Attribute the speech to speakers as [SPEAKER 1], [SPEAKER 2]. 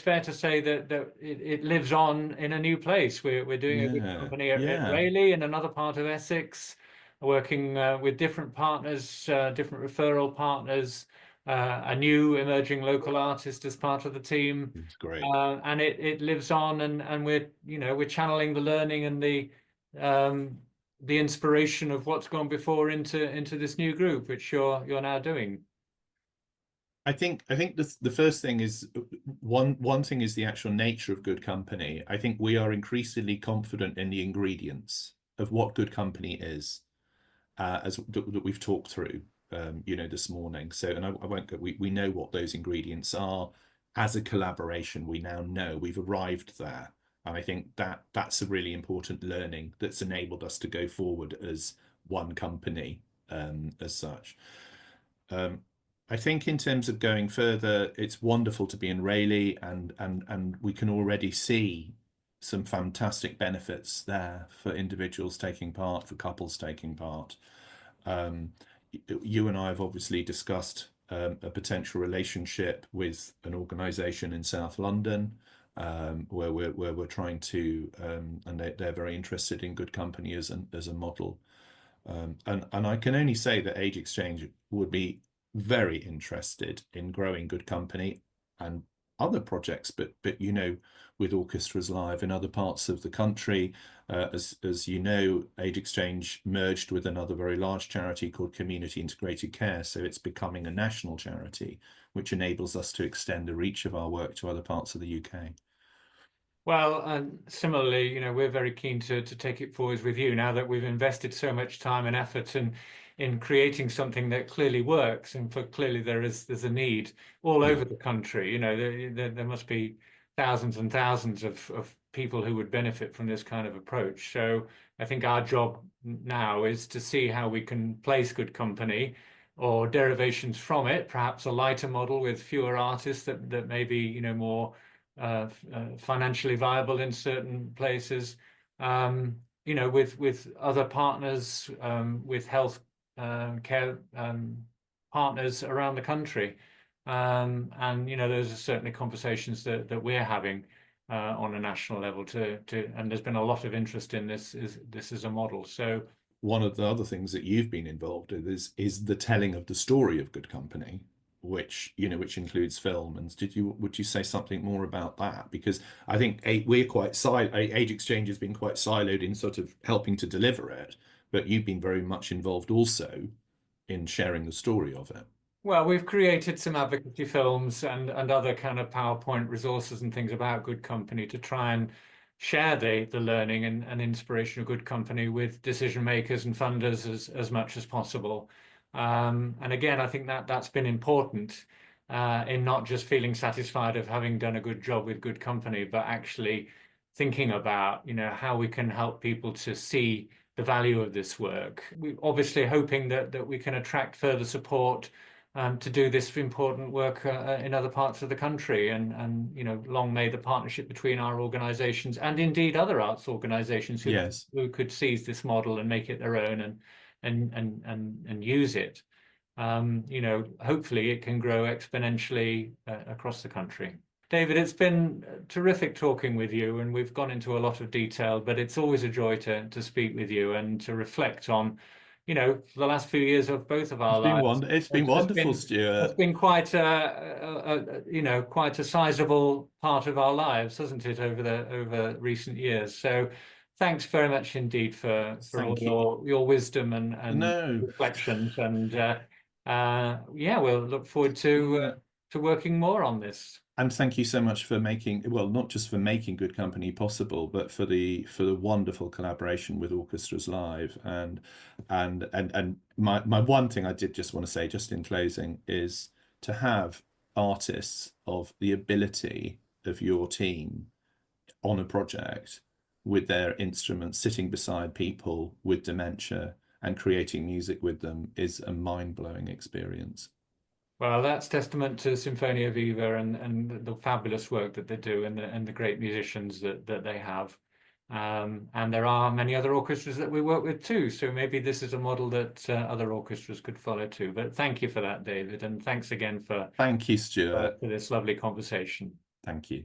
[SPEAKER 1] fair to say that it lives on in a new place. We're doing a good
[SPEAKER 2] Yeah,
[SPEAKER 1] company at
[SPEAKER 2] yeah,
[SPEAKER 1] Rayleigh in another part of Essex, working with different partners, different referral partners, a new emerging local artist as part of the team,
[SPEAKER 2] it's great.
[SPEAKER 1] and it lives on, and we're channeling the learning and um, the inspiration of what's gone before into this new group, which you're now doing.
[SPEAKER 2] I think the first thing is one thing is the actual nature of good company. I think we are increasingly confident in the ingredients of what good company is, as that we've talked through, this morning. So, and I won't go. We know what those ingredients are. As a collaboration, we now know we've arrived there, and I think that's a really important learning that's enabled us to go forward as one company, as such. Um, I think in terms of going further, it's wonderful to be in Rayleigh, and we can already see some fantastic benefits there for individuals taking part, for couples taking part. Um, you and I have obviously discussed a potential relationship with an organisation in South London, where we're trying to, and they're very interested in good company as a model. And I can only say that Age Exchange would be very interested in growing good company and other projects, but with Orchestras Live in other parts of the country, as you know, Age Exchange merged with another very large charity called Community Integrated Care, so it's becoming a national charity, which enables us to extend the reach of our work to other parts of the UK.
[SPEAKER 1] Well, and similarly, we're very keen to take it forwards with you now that we've invested so much time and effort in creating something that clearly works, and for clearly there's a need all
[SPEAKER 2] Yeah.
[SPEAKER 1] over the country. There must be thousands and thousands of people who would benefit from this kind of approach. So I think our job now is to see how we can place good company or derivations from it, perhaps a lighter model with fewer artists that may be, more financially viable in certain places, with other partners, with health care partners around the country. And those are certainly conversations that we're having on a national level and there's been a lot of interest in this as a model. So
[SPEAKER 2] One of the other things that you've been involved with is the telling of the story of good company, which includes film. And would you say something more about that? Because I think we're quite Age Exchange has been quite siloed in sort of helping to deliver it, but you've been very much involved also in sharing the story of it.
[SPEAKER 1] Well, we've created some advocacy films and other kind of PowerPoint resources and things about good company to try and share the learning and inspiration of good company with decision makers and funders as much as possible. And again, I think that's been important in not just feeling satisfied of having done a good job with good company, but actually thinking about, how we can help people to see the value of this work. We're obviously hoping that we can attract further support to do this important work in other parts of the country. And long may the partnership between our organisations and indeed other arts organisations
[SPEAKER 2] Yes.
[SPEAKER 1] who could seize this model and make it their own and use it. Hopefully it can grow exponentially across the country. David, it's been terrific talking with you, and we've gone into a lot of detail, but it's always a joy to speak with you and to reflect on for the last few years of both of our lives.
[SPEAKER 2] It's been wonderful,
[SPEAKER 1] Has
[SPEAKER 2] Stuart.
[SPEAKER 1] been quite quite a sizable part of our lives, hasn't it, over recent years? So thanks very much indeed for all
[SPEAKER 2] Thank you.
[SPEAKER 1] your wisdom and
[SPEAKER 2] No.
[SPEAKER 1] reflections. And yeah, we'll look forward to working more on this.
[SPEAKER 2] And thank you so much for making, well, not just for making good company possible, but for the wonderful collaboration with Orchestras Live. And my one thing I did just want to say, just in closing, is to have artists of the ability of your team on a project with their instruments, sitting beside people with dementia and creating music with them is a mind-blowing experience.
[SPEAKER 1] Well, that's testament to Sinfonia Viva and the fabulous work that they do and the great musicians that they have. And there are many other orchestras that we work with too. So maybe this is a model that other orchestras could follow too. But thank you for that, David. And thanks again
[SPEAKER 2] Thank you, Stuart.
[SPEAKER 1] for this lovely conversation.
[SPEAKER 2] Thank you.